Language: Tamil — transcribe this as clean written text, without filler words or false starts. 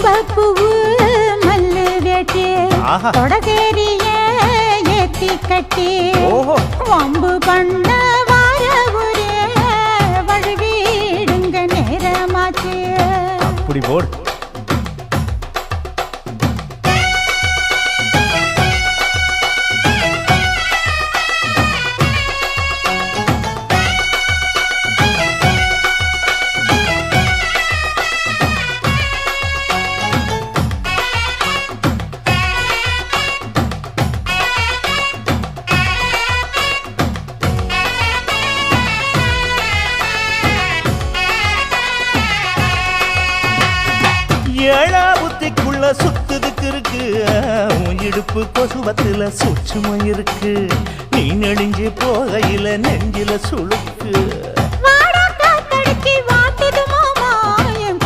தும்பப்பூவு மல்லு வேட்டி தொடதேரிய ஏத்தி கட்டி வம்பு பண்ண வார ஊரே வழுவிடுங்க நேரமாச்சு. அப்படி போடு. ஏழா புத்திக்குள்ள சுத்துதுக்கு இருக்கு இடுப்பு கொசுவத்துல சூட்சுமம் இருக்கு. நீ நெடுஞ்சு போகையில நெஞ்சில சுழுக்கு.